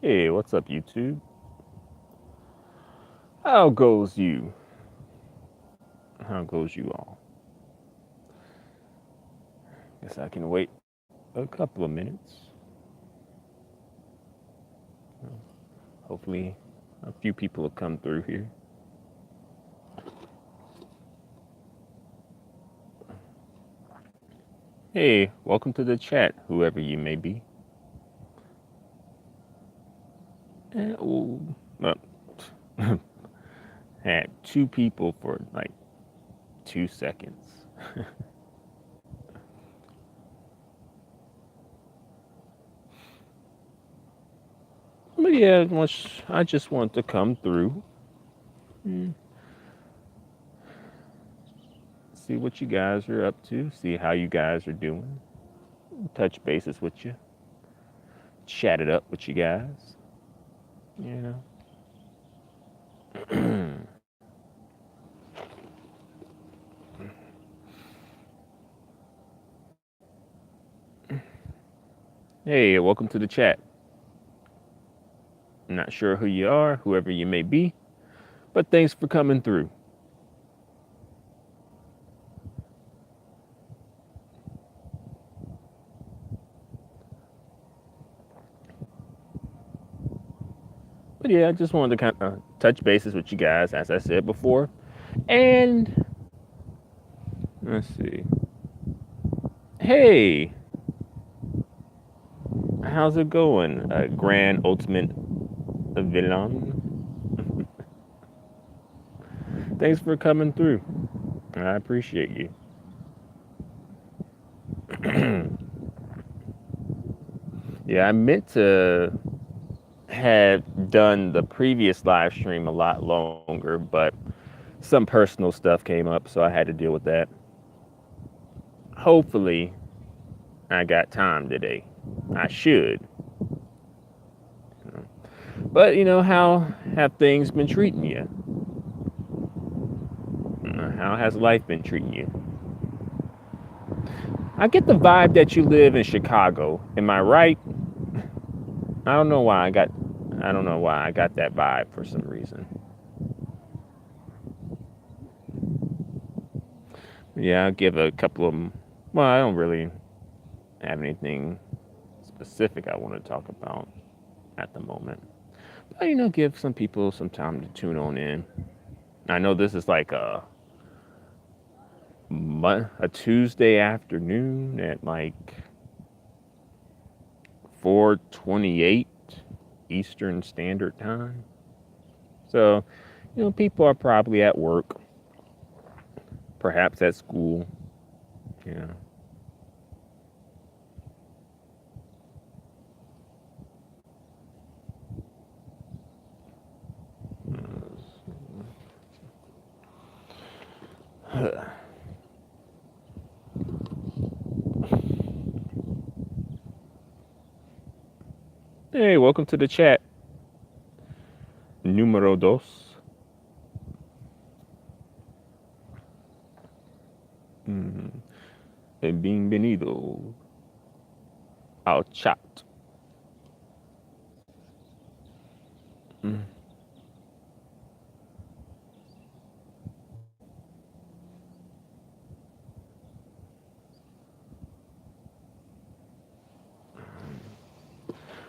Hey, what's up, YouTube? How goes you? How goes you all? Guess I can wait a couple of minutes. Hopefully, a few people will come through here. Hey, welcome to the chat, whoever you may be. Oh, had two people for like 2 seconds. But yeah, I just want to come through, mm, see what you guys are up to, see how you guys are doing, touch bases with you, chat it up with you guys. You know. Hey, welcome to the chat. I'm not sure who you are, whoever you may be, but thanks for coming through. But yeah, I just wanted to kind of touch bases with you guys, as I said before. And let's see. Hey, how's it going, Grand Ultimate Villain? Thanks for coming through. I appreciate you. Yeah, I meant to have done the previous live stream a lot longer, but some personal stuff came up, so I had to deal with that. Hopefully, I got time today. I should. But how have things been treating you? How has life been treating you? I get the vibe that you live in Chicago. Am I right? I don't know why I got that vibe for some reason. Yeah, I'll give a couple of them. Well, I don't really have anything specific I want to talk about at the moment. But give some people some time to tune on in. I know this is like a Tuesday afternoon at like 4:28 Eastern Standard Time. So, people are probably at work, perhaps at school. You know. Hey, welcome to the chat. Numero dos. Mm. Bienvenido al chat. Mm.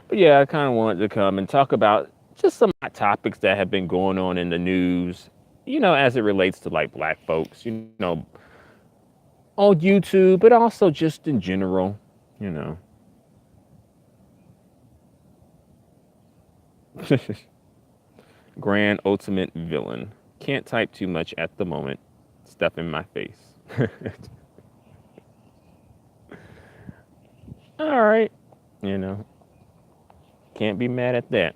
But yeah, I kind of wanted to come and talk about just some hot topics that have been going on in the news, as it relates to like black folks, on YouTube, but also just in general, you know. Grand ultimate villain. Can't type too much at the moment. Stuff in my face. All right. You know, can't be mad at that.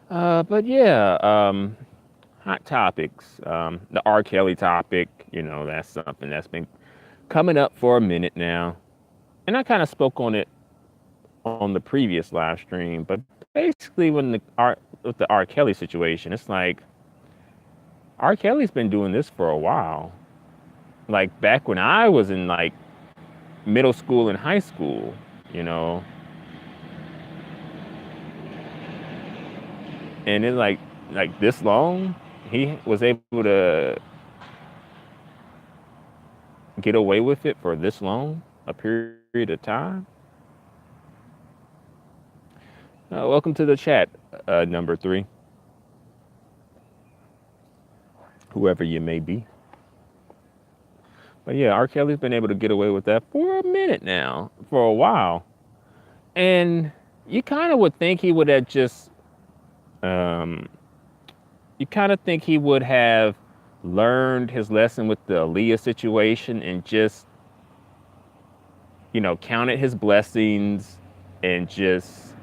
But yeah, hot topics. The R. Kelly topic, that's something that's been coming up for a minute now. And I kind of spoke on it on the previous live stream, but basically with the R. Kelly situation, it's like R. Kelly's been doing this for a while. Like back when I was in like middle school and high school, you know, and it's like this long, he was able to get away with it for this long a period of time. Welcome to the chat, number three, whoever you may be. But yeah, R. Kelly's been able to get away with that for a minute now, for a while. And you kind of would think he would have just, um, you kind of think he would have learned his lesson with the Aaliyah situation and just, counted his blessings and just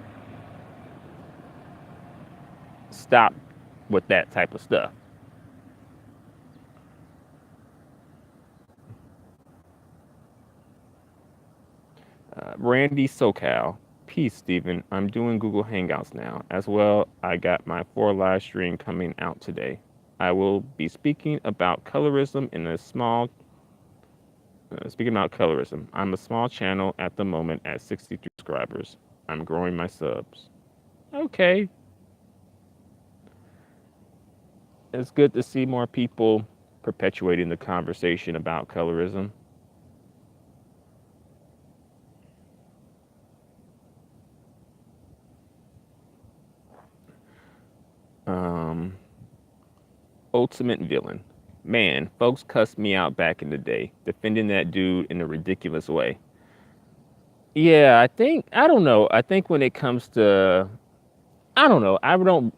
stop with that type of stuff. Randy SoCal. Peace, Stephen. I'm doing Google Hangouts now. As well, I got my 4 live stream coming out today. I will be speaking about colorism in a small. Speaking about colorism, I'm a small channel at the moment at 63 subscribers. I'm growing my subs. Okay. It's good to see more people perpetuating the conversation about colorism. Ultimate villain. Man, folks cussed me out back in the day, defending that dude in a ridiculous way. Yeah, I don't know. I think when it comes to, I don't know. I don't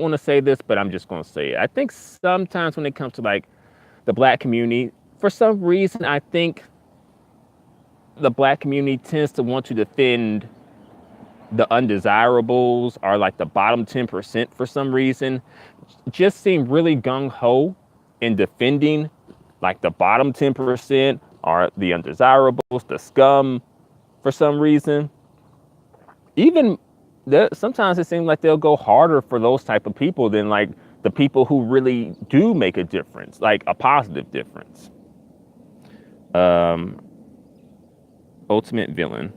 want to say this, but I'm just going to say it. I think sometimes when it comes to like the black community, for some reason, I think the black community tends to want to defend the undesirables or like the bottom 10% for some reason. Just seem really gung ho in defending like the bottom 10% or the undesirables, the scum for some reason. Even sometimes it seems like they'll go harder for those type of people than like the people who really do make a difference, like a positive difference. Ultimate villain.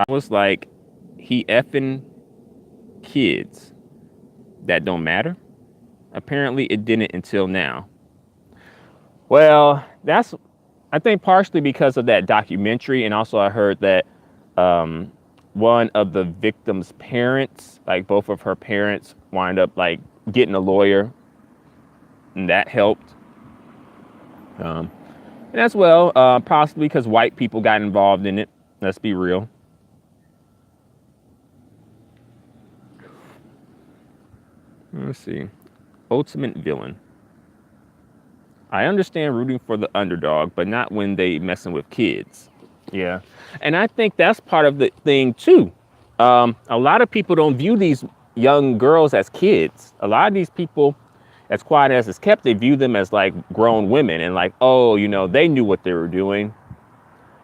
I was like, he effing kids that don't matter. Apparently it didn't until now. Well, that's, I think, partially because of that documentary. And also I heard that one of the victim's parents, like both of her parents, wind up like getting a lawyer, and that helped. And as well, possibly because white people got involved in it. Let's be real. Let's see. Ultimate villain. I understand rooting for the underdog, but not when they messing with kids. Yeah. And I think that's part of the thing too. A lot of people don't view these young girls as kids. A lot of these people, as quiet as it's kept, they view them as like grown women and like, oh, they knew what they were doing.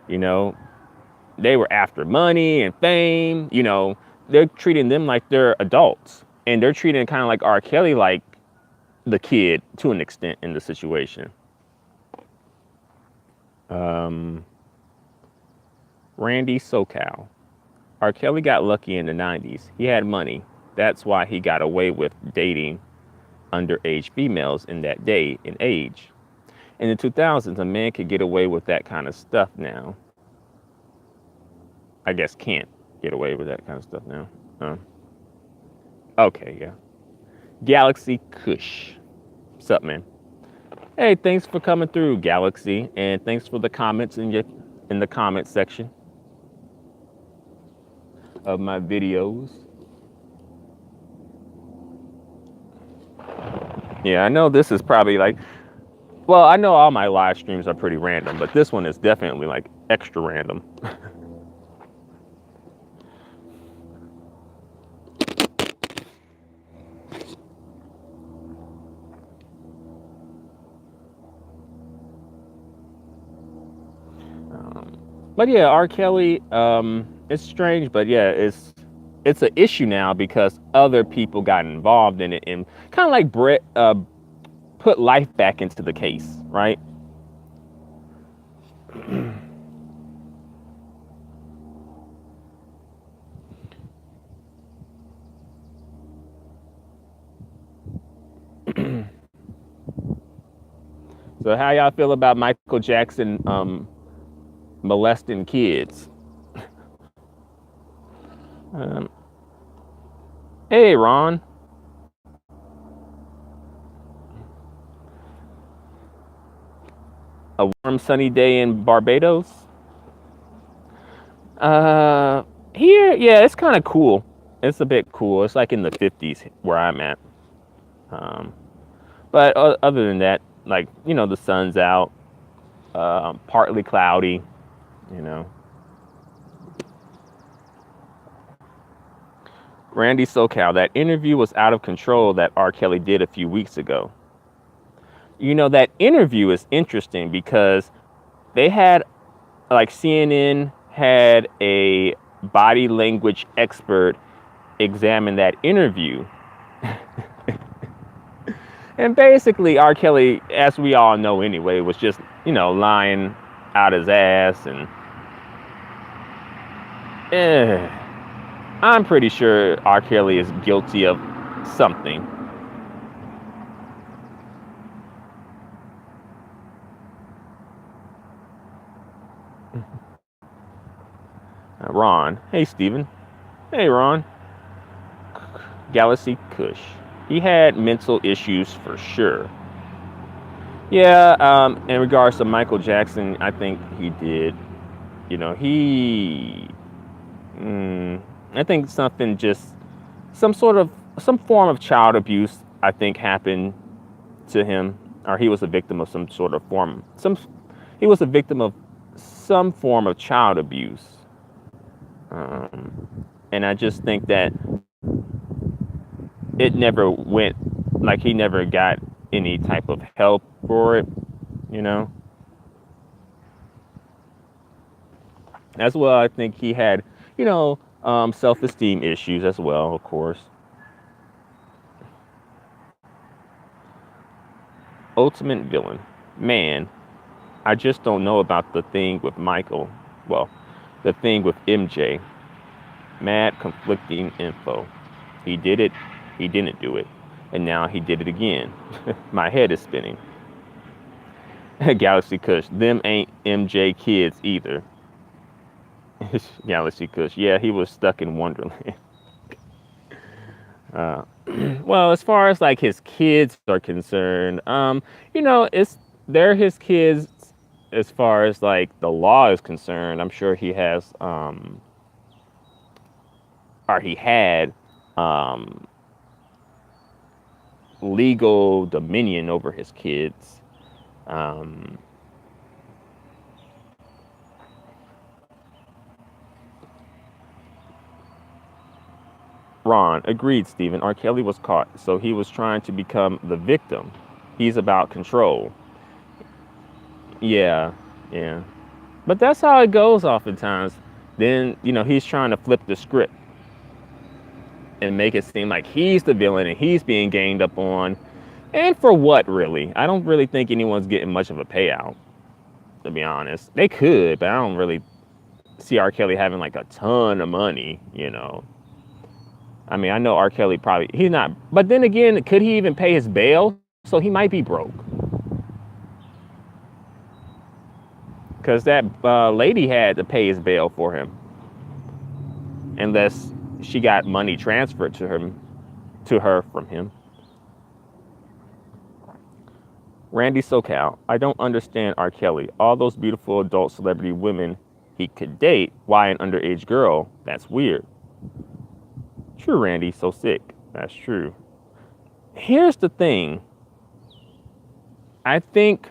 They were after money and fame. They're treating them like they're adults, and they're treating kind of like R. Kelly like the kid to an extent in the situation. Randy SoCal. R. Kelly got lucky in the 90s. He had money. That's why he got away with dating underage females in that day and age. In the 2000s, a man could get away with that kind of stuff now. I guess can't get away with that kind of stuff now. Okay, yeah. Galaxy Kush. What's up, man? Hey, thanks for coming through, Galaxy, and thanks for the comments in the comment section of my videos. Yeah, I know this is probably like, well, I know all my live streams are pretty random, but this one is definitely like extra random. But yeah, R. Kelly, it's strange, but yeah, it's an issue now because other people got involved in it and kind of like Brett put life back into the case, right? So how y'all feel about Michael Jackson molesting kids? Um, hey, Ron, a warm sunny day in Barbados. Uh, Here, yeah, it's kind of cool. It's a bit cool. It's like in the 50s where I'm at. Um, but other than that, like the sun's out, partly cloudy. You know, Randy SoCal, that interview was out of control that R. Kelly did a few weeks ago. That interview is interesting because they had, like, CNN had a body language expert examine that interview. And basically, R. Kelly, as we all know anyway, was just, lying out his ass. And I'm pretty sure R. Kelly is guilty of something. Ron. Hey, Steven. Hey, Ron. Galaxy Kush. He had mental issues for sure. Yeah, in regards to Michael Jackson, I think he did. He. I think some form of child abuse, I think, happened to him, or he was a victim of he was a victim of some form of child abuse. And I just think that it never went, like, he never got any type of help for it, you know. As well, I think he had, self-esteem issues as well, of course. Ultimate villain. Man, I just don't know about the thing with Michael. Well, the thing with MJ. Mad conflicting info. He did it, he didn't do it. And now he did it again. My head is spinning. Galaxy Kush. Them ain't MJ kids either. Galaxy Kush. Yeah, he was stuck in Wonderland. Well, as far as like his kids are concerned, they're his kids as far as like the law is concerned. I'm sure he has or he had legal dominion over his kids. Ron, agreed, Stephen. R. Kelly was caught, so he was trying to become the victim. He's about control. Yeah, yeah. But that's how it goes oftentimes. Then, he's trying to flip the script and make it seem like he's the villain and he's being ganged up on. And for what, really? I don't really think anyone's getting much of a payout, to be honest. They could, but I don't really see R. Kelly having like a ton of money, I mean, I know R. Kelly he's not, but then again, could he even pay his bail? So he might be broke. Because that lady had to pay his bail for him. Unless she got money transferred to her from him. Randy SoCal, I don't understand R. Kelly. All those beautiful adult celebrity women he could date, why an underage girl? That's weird. True, Randy, so sick. That's true. Here's the thing. I think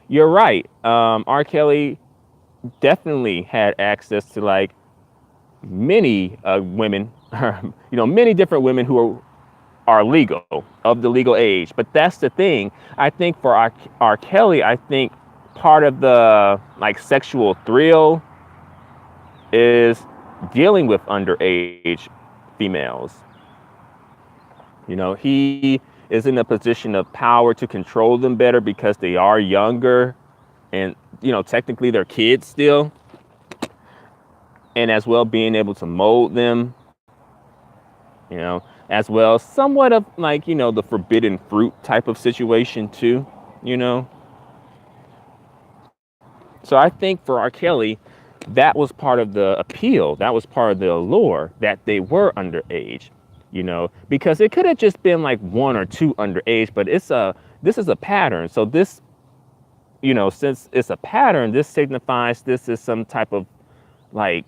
you're right. R. Kelly definitely had access to like many women, many different women who are legal, of the legal age. But that's the thing. I think for R. Kelly, I think part of the like sexual thrill is dealing with underage females. He is in a position of power to control them better because they are younger and, technically they're kids still. And as well being able to mold them, as well, somewhat of like, the forbidden fruit type of situation too, you know. So I think for R. Kelly, that was part of the appeal. That was part of the allure that they were underage, because it could have just been like one or two underage, but this is a pattern. So this, since it's a pattern, this signifies this is some type of like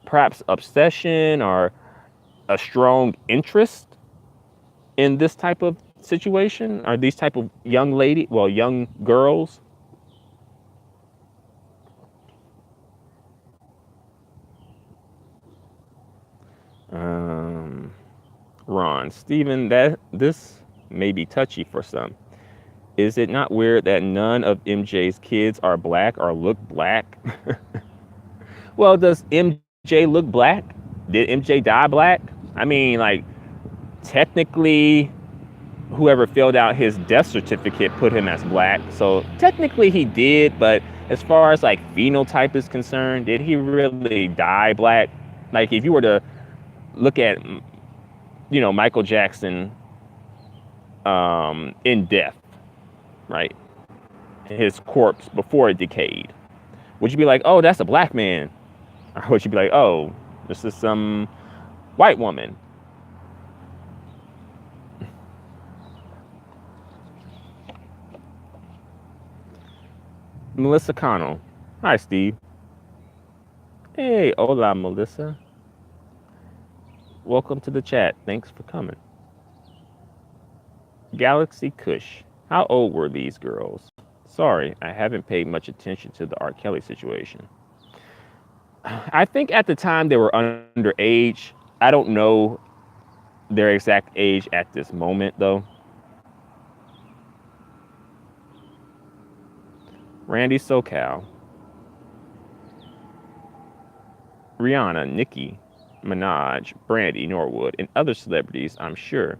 perhaps obsession or a strong interest in this type of situation or these type of young girls. Um, Ron, Stephen, that this may be touchy for some. Is it not weird that none of MJ's kids are black or look black? Well, does MJ look black? Did MJ die black? I mean, like, technically, whoever filled out his death certificate put him as black. So technically he did, but as far as like phenotype is concerned, did he really die black? Like if you were to look at, Michael Jackson in death, right? His corpse before it decayed. Would you be like, oh, that's a black man? Or would you be like, oh, this is some white woman? Melissa Connell. Hi, Steve. Hey, hola, Melissa. Welcome to the chat. Thanks for coming. Galaxy Kush. How old were these girls? Sorry, I haven't paid much attention to the R. Kelly situation. I think at the time they were underage. I don't know their exact age at this moment, though. Randy SoCal. Rihanna, Nicki Minaj, Brandy Norwood, and other celebrities, I'm sure.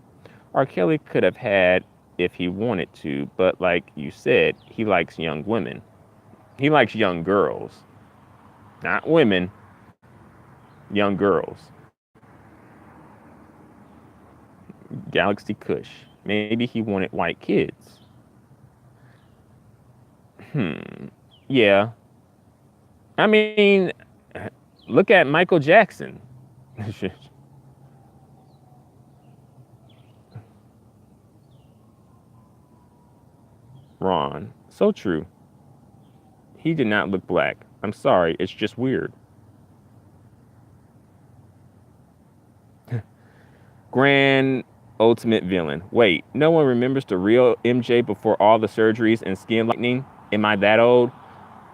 R. Kelly could have had if he wanted to, but like you said, he likes young women. He likes young girls. Not women, young girls. Galaxy Kush. Maybe he wanted white kids. Yeah. I mean, look at Michael Jackson. Ron. So true. He did not look black. I'm sorry, it's just weird. Grand ultimate villain. Wait, no one remembers the real MJ before all the surgeries and skin lightening? Am I that old?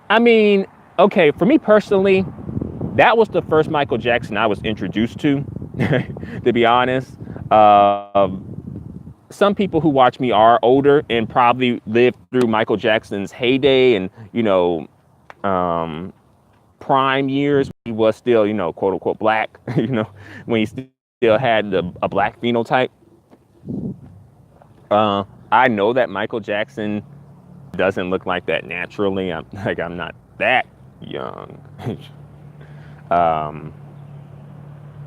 I mean, okay, for me personally, that was the first Michael Jackson I was introduced to, to be honest. Some people who watch me are older and probably lived through Michael Jackson's heyday and, prime years. He was still, quote unquote black, when he still had a black phenotype. I know that Michael Jackson doesn't look like that naturally. I'm not that young.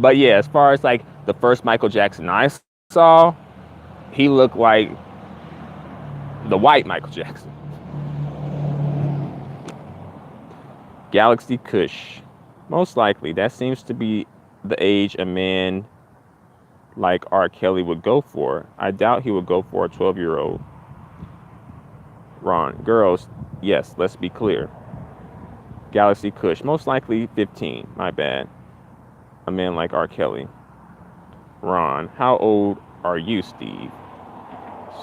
But yeah, as far as like the first Michael Jackson I saw, he looked like the white Michael Jackson. Galaxy Kush. Most likely, that seems to be the age a man like R. Kelly would go for. I doubt he would go for a 12-year-old. Ron, girls, yes, let's be clear. Galaxy Kush, most likely 15. My bad. A man like R. Kelly. Ron, how old are you, Steve?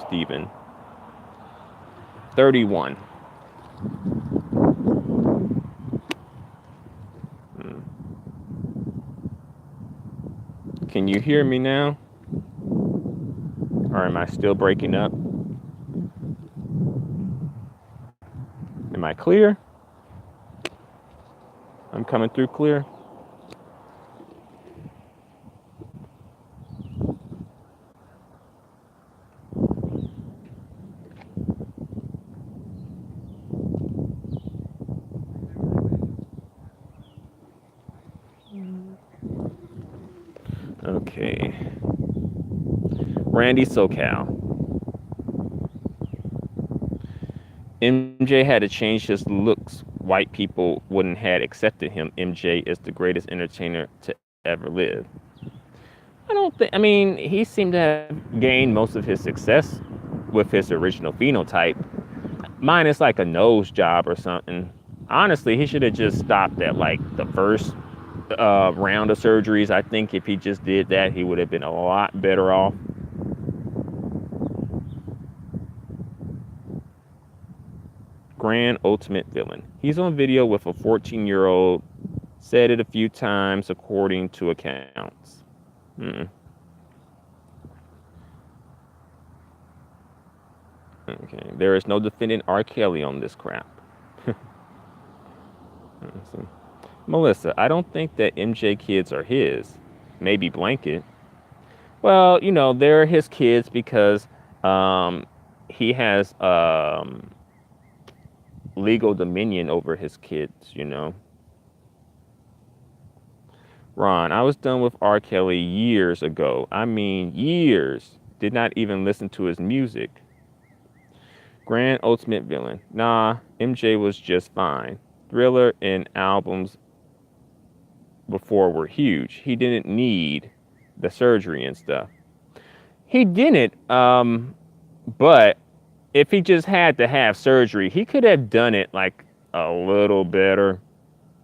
Steven. 31. Can you hear me now? Or am I still breaking up? Am I clear? I'm coming through clear. Okay. Randy SoCal. MJ had to change his looks. White people wouldn't have accepted him. MJ is the greatest entertainer to ever live. I don't think. I mean, he seemed to have gained most of his success with his original phenotype, minus like a nose job or something. Honestly, he should have just stopped at like the first round of surgeries. I think if he just did that, he would have been a lot better off. Grand ultimate villain. He's on video with a 14-year-old. Said it a few times, according to accounts. Okay, there is no defending R. Kelly on this crap. Melissa, I don't think that MJ kids are his. Maybe Blanket. Well, they're his kids because he has legal dominion over his kids. Ron, I was done with R. Kelly years ago. I mean, years. Did not even listen to his music. Grand ultimate villain. Nah, MJ was just fine. Thriller and albums before were huge. He didn't need the surgery and stuff. He didn't, but if he just had to have surgery, he could have done it like a little better.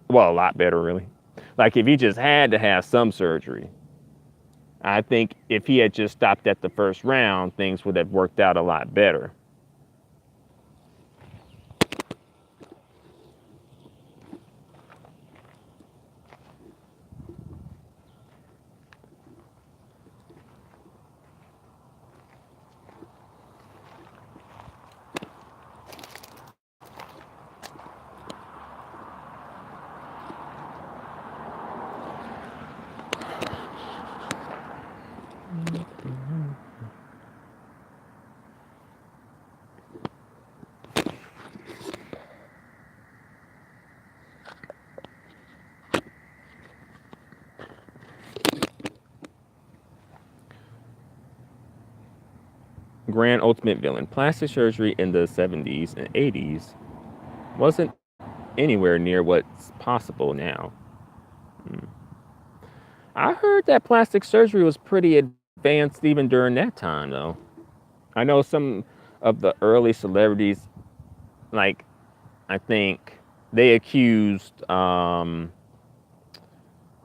Well, a lot better, really. Like if he just had to have some surgery. I think if he had just stopped at the first round, things would have worked out a lot better. Grand ultimate villain. Plastic surgery in the 70s and 80s wasn't anywhere near what's possible now. I heard that plastic surgery was pretty advanced even during that time, though. I know some of the early celebrities, like, I think they accused,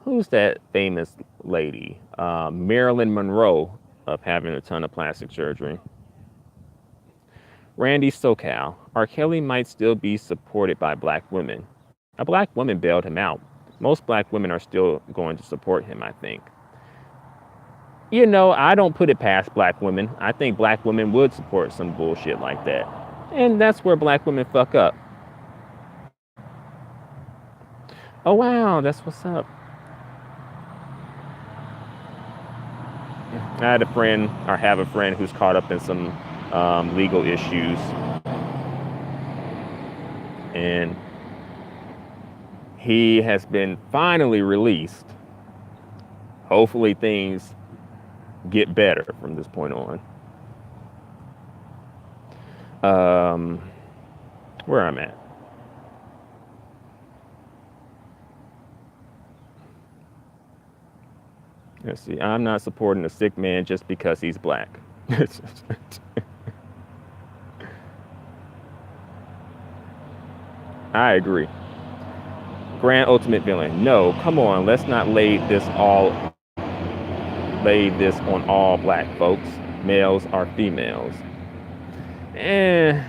who's that famous lady? Marilyn Monroe of having a ton of plastic surgery. Randy SoCal. R. Kelly might still be supported by black women. A black woman bailed him out. Most black women are still going to support him, I think. I don't put it past black women. I think black women would support some bullshit like that. And that's where black women fuck up. Oh, wow, that's what's up. I had a friend, or have a friend, who's caught up in some legal issues. And he has been finally released. Hopefully things get better from this point on. Where I'm at. Let's see. I'm not supporting a sick man just because he's black. I agree. Grand ultimate villain. No, come on. Let's not lay this on all black folks. Males are females. It's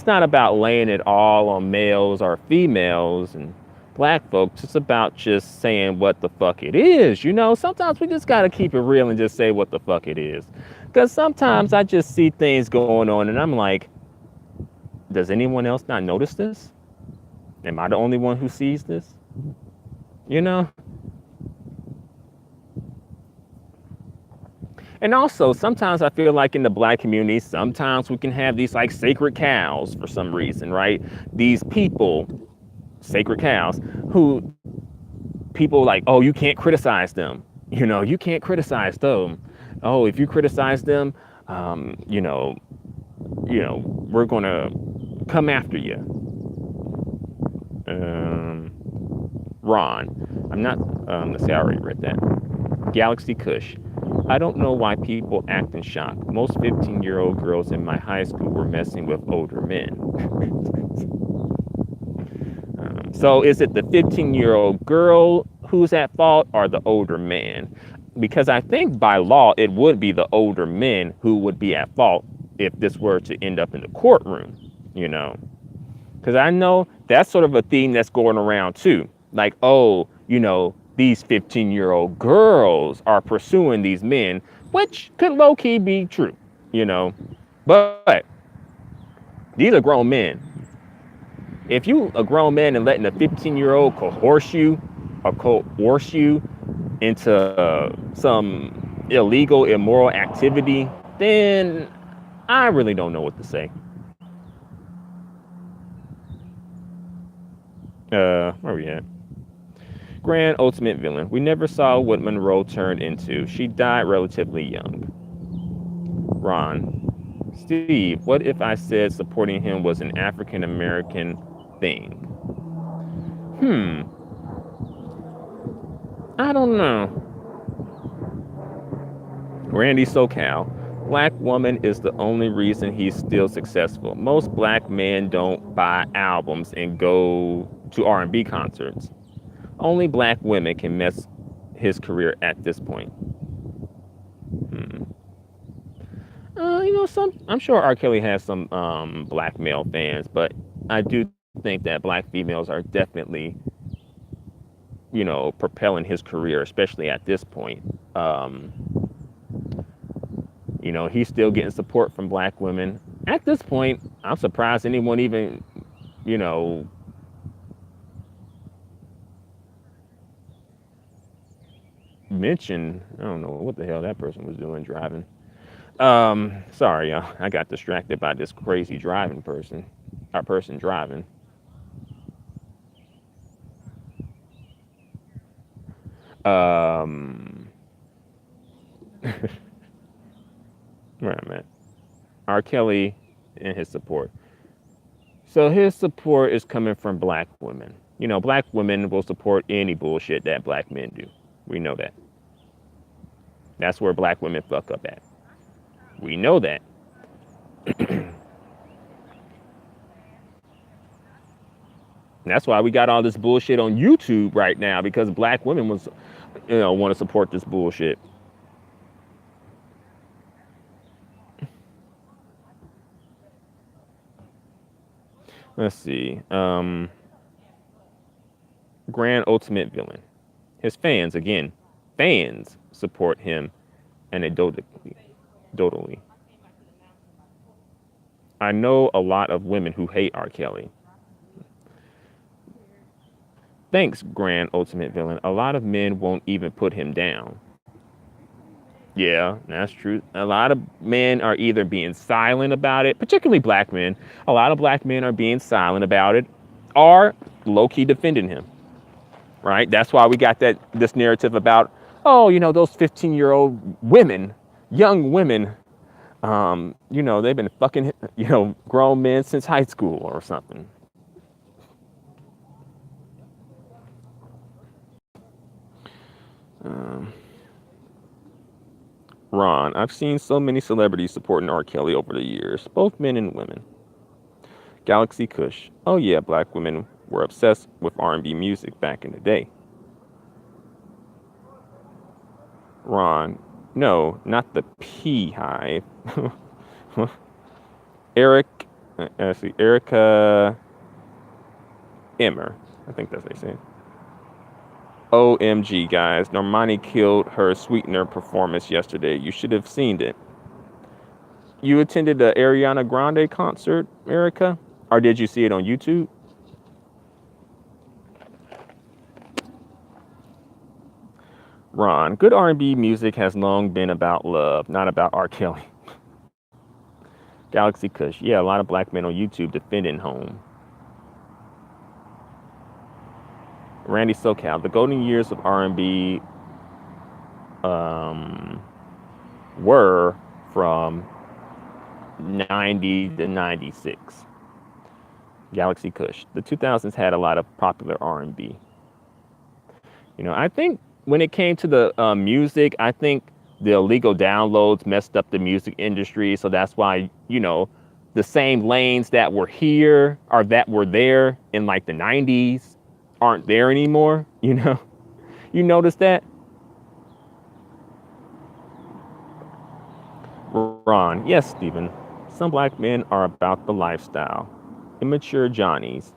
not about laying it all on males or females and black folks. It's about just saying what the fuck it is. Sometimes we just got to keep it real and just say what the fuck it is. Because sometimes I just see things going on and I'm like, does anyone else not notice this? Am I the only one who sees this? And also, sometimes I feel like in the black community, sometimes we can have these like sacred cows for some reason, right? These people, sacred cows, who people like, oh, you can't criticize them. You can't criticize them. Oh, if you criticize them, um, you know, we're gonna come after you. Um, Ron, I'm not. Let's see, I already read that. Galaxy Kush. I don't know why people act in shock. Most 15-year-old girls in my high school were messing with older men. So is it the 15-year-old girl who's at fault or the older man? Because I think by law, it would be the older men who would be at fault if this were to end up in the courtroom, you know? Because I know that's sort of a theme that's going around too. Like, oh, these 15-year-old girls are pursuing these men, which could low key be true, you know? But these are grown men. If you a grown man and letting a 15-year-old coerce you into some illegal, immoral activity, then I really don't know what to say. Where we at? Grand ultimate villain. We never saw what Monroe turned into. She died relatively young. Ron. Steve, what if I said supporting him was an African American thing? Hmm. I don't know. Randy SoCal. Black woman is the only reason he's still successful. Most black men don't buy albums and go to R&B concerts. Only black women can mess his career at this point. Hmm. Some I'm sure R. Kelly has some black male fans, but I do think that black females are definitely, propelling his career, especially at this point. Um, he's still getting support from black women. At this point, I'm surprised anyone even, you know, mentioned. I don't know what the hell that person was doing driving. Sorry, y'all. I got distracted by this crazy driving person. Our person driving. Um, where I'm at. R. Kelly and his support. So his support is coming from black women. Black women will support any bullshit that black men do. We know that. That's where black women fuck up at. We know that. And that's why we got all this bullshit on YouTube right now because black women want to support this bullshit. Let's see. Grand ultimate villain. His fans, again, fans support him anecdotally. I know a lot of women who hate R. Kelly. Thanks, Grand Ultimate Villain. A lot of men won't even put him down. Yeah, that's true. A lot of men are either being silent about it, particularly black men. A lot of black men are being silent about it or low key defending him, right? That's why we got this narrative about, oh, those 15-year-old women, young women, they've been fucking, grown men since high school or something. Um, Ron, I've seen so many celebrities supporting R. Kelly over the years, both men and women. Galaxy Kush. Oh yeah, black women were obsessed with R&B music back in the day. Ron, no, not the P Hive. Eric, see, Erica Emmer. I think that's what they say. OMG, guys. Normani killed her Sweetener performance yesterday. You should have seen it. You attended the Ariana Grande concert, Erica? Or did you see it on YouTube? Ron, good R&B music has long been about love, not about R. Kelly. Galaxy Kush. Yeah, a lot of black men on YouTube defending home. Randy SoCal. The golden years of R&B um, were from 90 to 96. Galaxy Kush. The 2000s had a lot of popular R&B. I think when it came to the music, I think the illegal downloads messed up the music industry. So that's why, the same lanes that were here or that were there in like the 90s aren't there anymore. You notice that? Ron, yes, Stephen. Some black men are about the lifestyle. Immature Johnnies.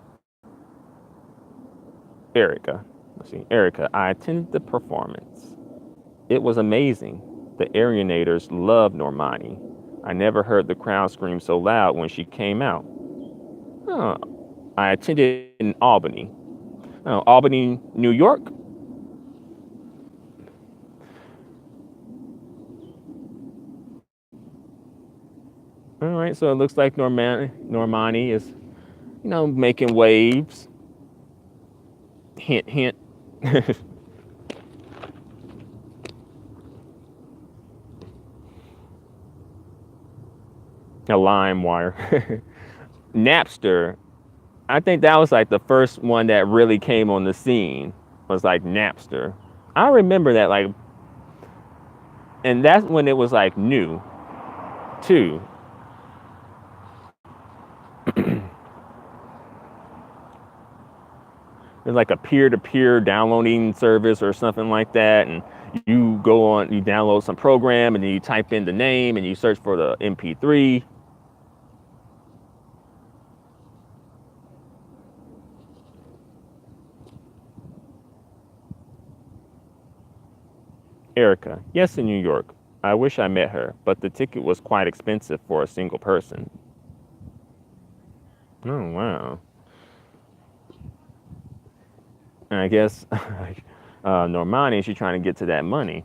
Erica. Let's see. Erica, I attended the performance. It was amazing. The Arianators loved Normani. I never heard the crowd scream so loud when she came out. Oh, I attended in Albany. Oh, Albany, New York? All right, so it looks like Normani is, making waves. Hint, hint. A lime wire. Napster. I think that was like the first one that really came on the scene. Was like Napster. I remember that and that's when it was like new too. It's like a peer-to-peer downloading service or something like that, and you download some program, and then you type in the name, and you search for the MP3. Erica, yes, in New York. I wish I met her, but the ticket was quite expensive for a single person. Oh wow. And I guess Normani, she's trying to get to that money.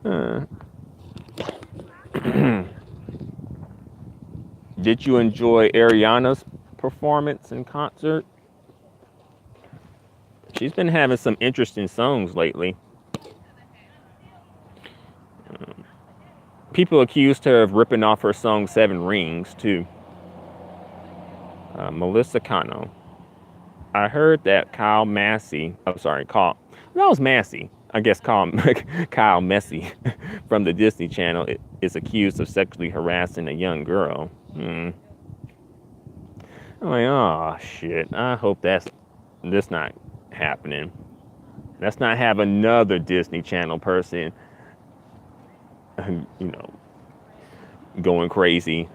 Uh, did you enjoy Ariana's performance in concert? She's been having some interesting songs lately. People accused her of ripping off her song Seven Rings, too. Melissa Cano. I heard that Kyle Massey, oh, sorry, that was Massey. I guess Kyle Messi from the Disney Channel is accused of sexually harassing a young girl. I'm like, oh, shit. I hope this not happening. Let's not have another Disney Channel person, you know, going crazy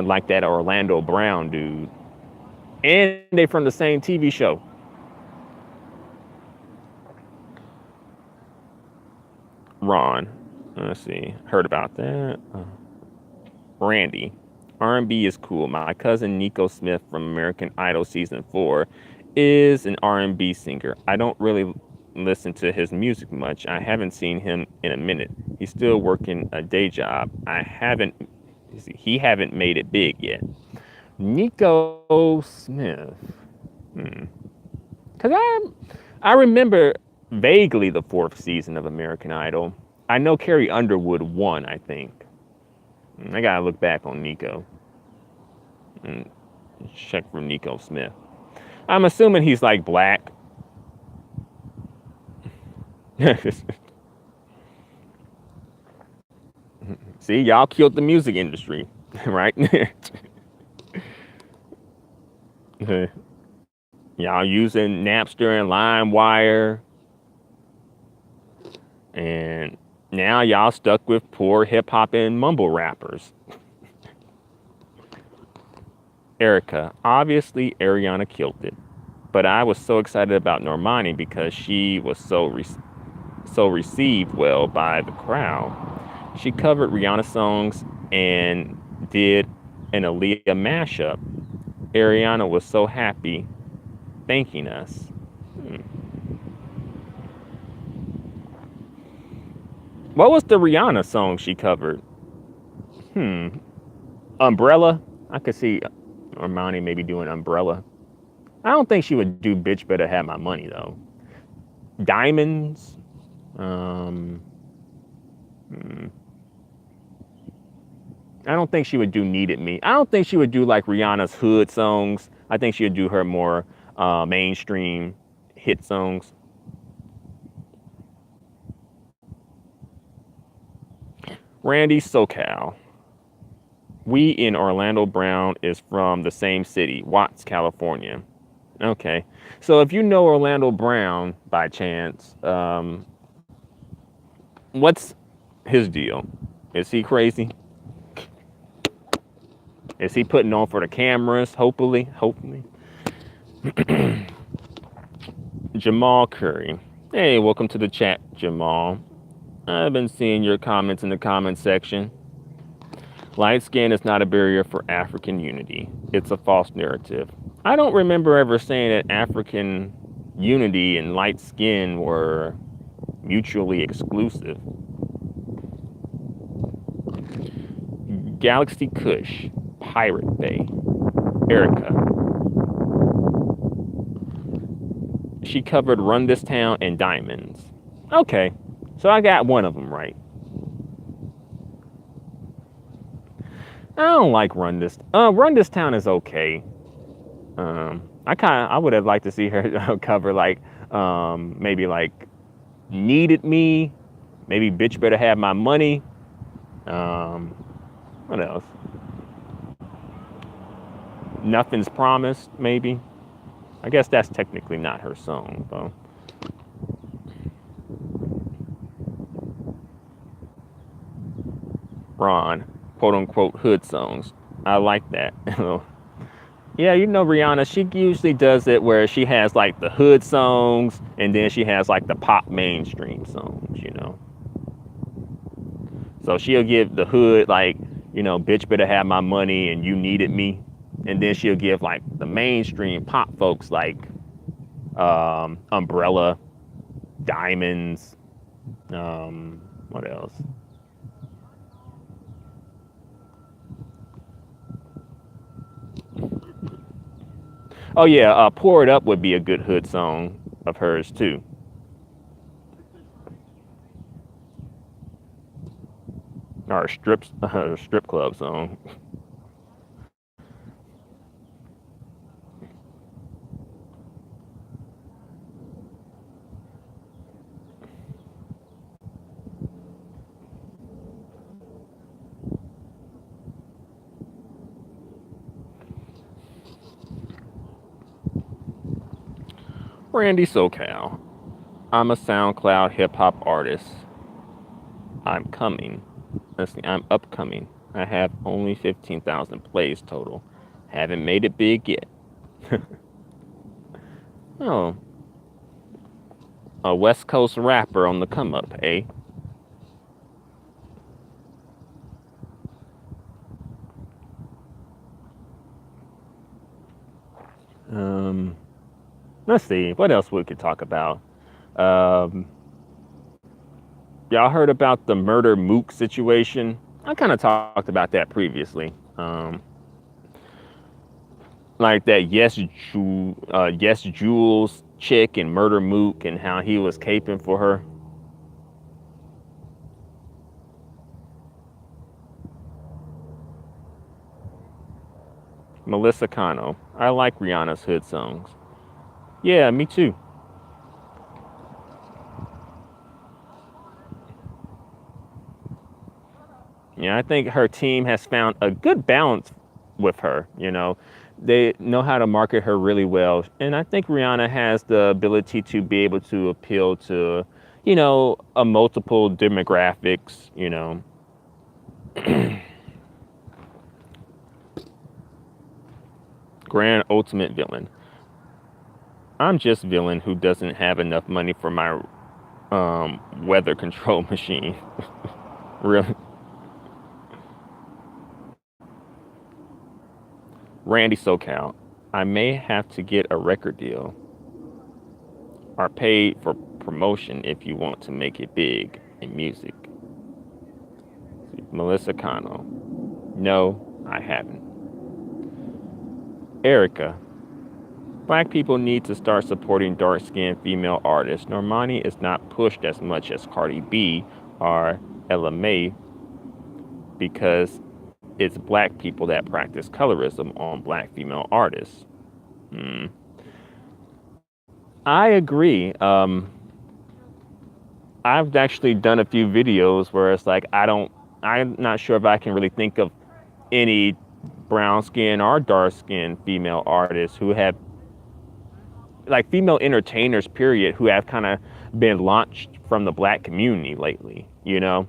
like that Orlando Brown dude. And they from the same TV show. Ron. Let's see. Heard about that. Randy. R&B is cool. My cousin Nico Smith from American Idol season 4 is an R&B singer. I don't really listen to his music much. I haven't seen him in a minute. He's still working a day job. He haven't made it big yet. Nico Smith. Cause I remember vaguely the 4th season of American Idol. I know Carrie Underwood won, I think. I gotta look back on Nico and check for Nico Smith. I'm assuming he's like black. See, y'all killed the music industry, right? Y'all using Napster and LimeWire, and now y'all stuck with poor hip hop and mumble rappers. Erica, obviously Ariana killed it, but I was so excited about Normani because she was so received well by the crowd. She covered Rihanna songs and did an Aaliyah mashup. Ariana was so happy thanking us. What was the Rihanna song she covered? Umbrella? I could see Armani maybe doing Umbrella. I don't think she would do Bitch Better Have My Money, though. Diamonds. Um, hmm, I don't think she would do Needed Me. I don't think she would do like Rihanna's hood songs. I think she would do her more mainstream hit songs. Randy SoCal. We in Orlando Brown is from the same city, Watts, California. Okay. So if you know Orlando Brown by chance, what's his deal? Is he crazy? Is he putting on for the cameras? Hopefully, hopefully. Jamal Curry. Hey, welcome to the chat, Jamal. I've been seeing your comments in the comment section. Light skin is not a barrier for African unity. It's a false narrative. I don't remember ever saying that African unity and light skin were mutually exclusive. Galaxy Kush, Pirate Bay, Erica. She covered Run This Town and Diamonds. Okay, so I got one of them right. I don't like Run This. Run This Town is okay. I would have liked to see her cover like maybe like Needed Me, maybe Bitch Better Have My Money. What else? Nothing's Promised, maybe. I guess that's technically not her song, though. Ron, quote unquote, hood songs. I like that. Yeah, you know Rihanna, she usually does it where she has like the hood songs and then she has like the pop mainstream songs, you know. So she'll give the hood like, you know, Bitch Better Have My Money and You Needed Me. And then she'll give like the mainstream pop folks like Umbrella, Diamonds, what else? Oh yeah, Pour It Up would be a good hood song of hers too. Or a strip club song. Randy SoCal. I'm a SoundCloud hip hop artist. I'm coming. Let's see, I'm upcoming. I have only 15,000 plays total. Haven't made it big yet. Oh, a West Coast rapper on the come up, eh? Um, let's see, what else we could talk about? Um, y'all heard about the Murder Mook situation? I kind of talked about that previously. Like that Yes Jules chick and Murder Mook and how he was caping for her. Melissa Cano. I like Rihanna's hood songs. Yeah, me too. Yeah, I think her team has found a good balance with her. You know, they know how to market her really well, and I think Rihanna has the ability to be able to appeal to, you know, a multiple demographics. You know, grand ultimate villain. I'm just villain who doesn't have enough money for my weather control machine. Really, Randy SoCal. I may have to get a record deal are paid for promotion if you want to make it big in music. Melissa Cano. No, I haven't. Erica. Black people need to start supporting dark-skinned female artists. Normani is not pushed as much as Cardi B or Ella Mai because it's black people that practice colorism on black female artists. Hmm. I agree. I've actually done a few videos where it's like I'm not sure if I can really think of any brown skin or dark skin female artists who have, like, female entertainers period, who have kind of been launched from the black community lately, you know.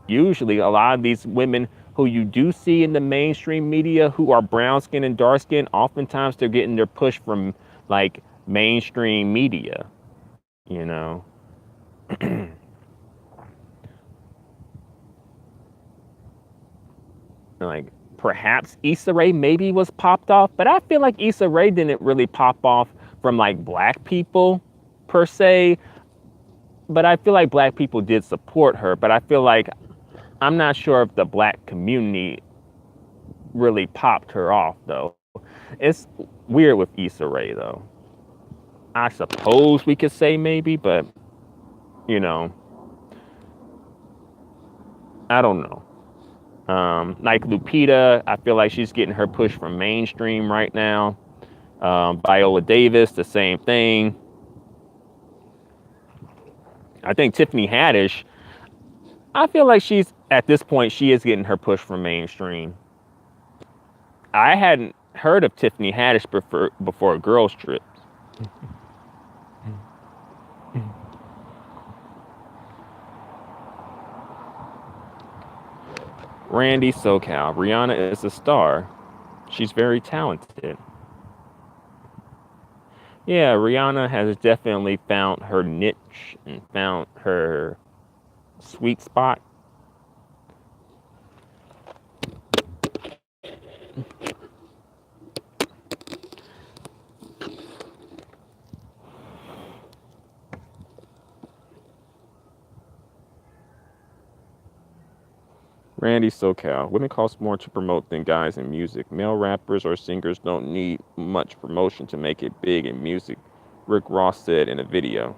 Usually a lot of these women who you do see in the mainstream media who are brown skin and dark skin, oftentimes they're getting their push from like mainstream media, you know. Like, perhaps Issa Rae maybe was popped off, but I feel like Issa Rae didn't really pop off from like black people per se. But I feel like black people did support her. But I feel like I'm not sure if the black community really popped her off though. It's weird with Issa Rae though. I suppose we could say maybe, but you know, I don't know. Like Lupita, I feel like she's getting her push from mainstream right now. Viola Davis, the same thing. I think Tiffany Haddish, I feel like she's at this point she is getting her push from mainstream. I hadn't heard of Tiffany Haddish before Girls Trips. Randy SoCal, Rihanna is a star. She's very talented. Yeah, Rihanna has definitely found her niche and found her sweet spot. Randy SoCal. Women cost more to promote than guys in music. Male rappers or singers don't need much promotion to make it big in music, Rick Ross said in a video.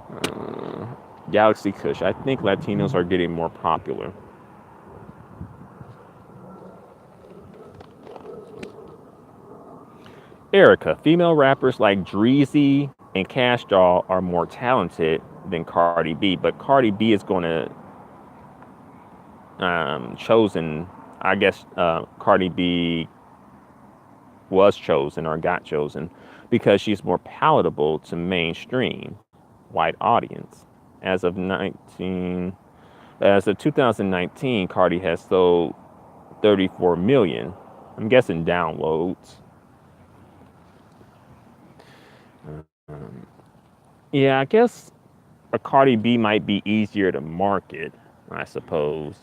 Uh, Galaxy Kush. I think Latinos are getting more popular. Erica. Female rappers like Dreezy and Cash Doll are more talented than Cardi B, but Cardi B is going to chosen. I guess Cardi B was chosen or got chosen because she's more palatable to mainstream white audience. As of 19, as of 2019, Cardi has sold 34 million. I'm guessing downloads. Um, yeah, I guess a Cardi B might be easier to market, I suppose.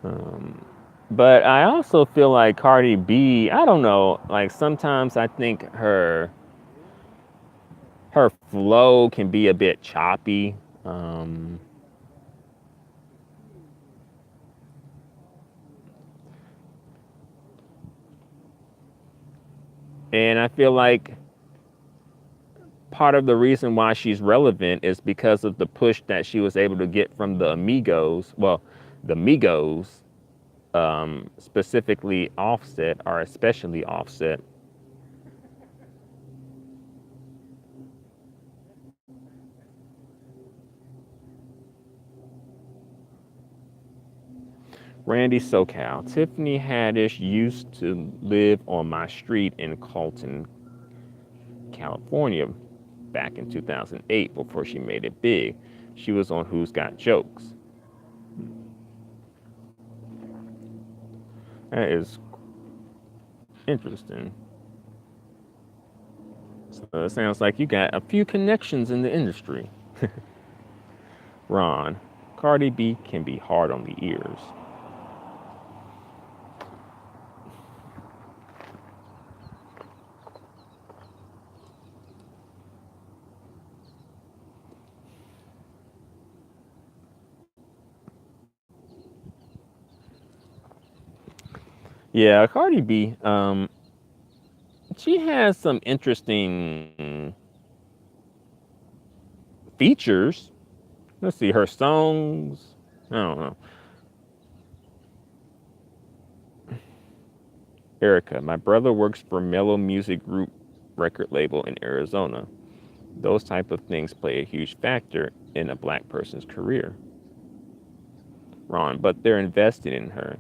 Um, but I also feel like Cardi B, I don't know, like sometimes I think her flow can be a bit choppy. Um, and I feel like part of the reason why she's relevant is because of the push that she was able to get from the Amigos. Well, the Migos, specifically Offset, or especially Offset. Randy SoCal. Tiffany Haddish used to live on my street in Colton, California back in 2008 before she made it big. She was on Who's Got Jokes. That is interesting. So it sounds like you got a few connections in the industry. Ron, Cardi B can be hard on the ears. Yeah, Cardi B. She has some interesting features. Let's see her songs. I don't know. Erica, my brother works for Mellow Music Group record label in Arizona. Those type of things play a huge factor in a black person's career. Ron, but they're invested in her.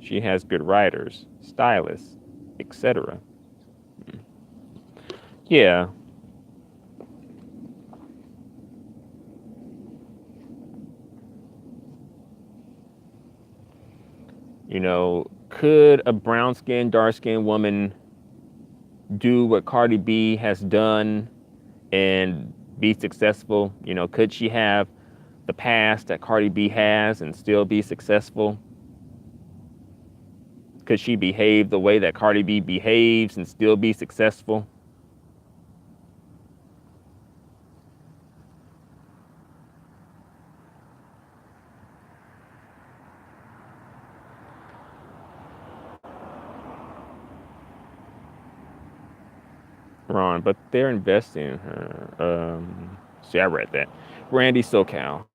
She has good writers, stylists, etc. Yeah, could a brown skinned, dark skinned woman do what Cardi B has done and be successful? Could she have the past that Cardi B has and still be successful? Could she behave the way that Cardi B behaves and still be successful? Ron, but they're investing in her. See, I read that. Randy SoCal.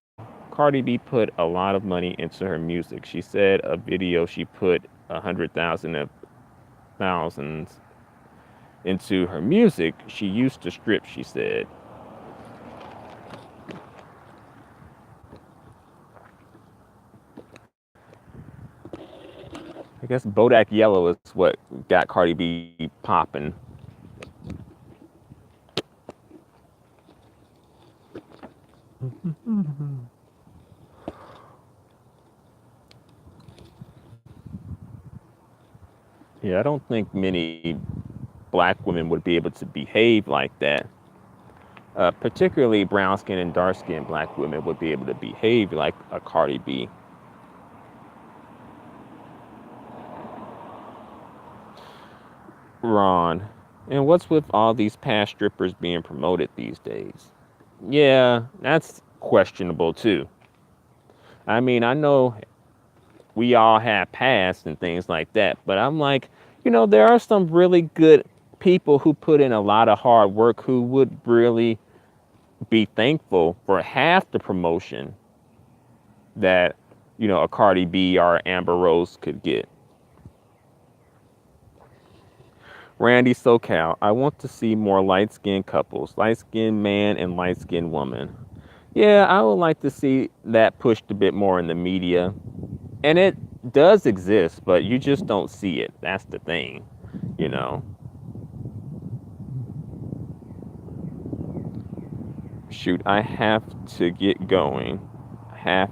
Cardi B put a lot of money into her music. She said a video she put 100,000 of thousands into her music. She used to strip, she said. I guess Bodak Yellow is what got Cardi B popping. Yeah, I don't think many black women would be able to behave like that. Particularly brown skinned and dark skinned black women would be able to behave like a Cardi B. Ron, and what's with all these past strippers being promoted these days? Yeah, that's questionable too. I mean, I know we all have past and things like that, but I'm like, there are some really good people who put in a lot of hard work who would really be thankful for half the promotion that, a Cardi B or Amber Rose could get. Randy SoCal, I want to see more light skinned couples, light skinned man and light skinned woman. Yeah, I would like to see that pushed a bit more in the media. And it does exist, but you just don't see it. That's the thing, you know. Shoot, I have to get going. Half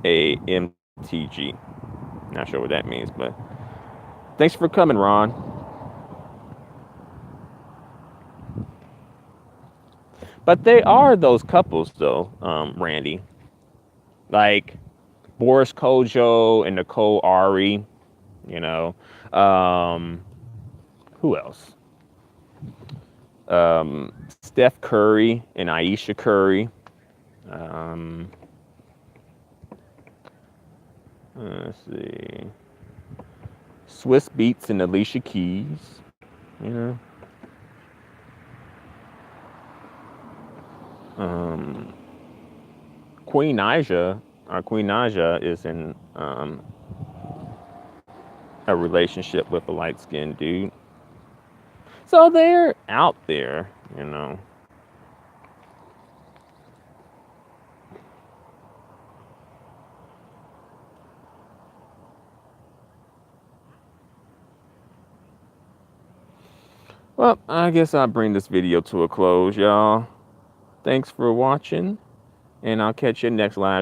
a MTG. Not sure what that means, but thanks for coming, Ron. But they are those couples, though, Randy. Like Boris Kojo and Nicole Ari, you know. Um, who else? Steph Curry and Aisha Curry. Um, let's see. Swiss Beats and Alicia Keys. You know. Um, Queen Naja is in a relationship with a light skinned dude. So they're out there. Well, I guess I'll bring this video to a close, y'all. Thanks for watching, and I'll catch you next live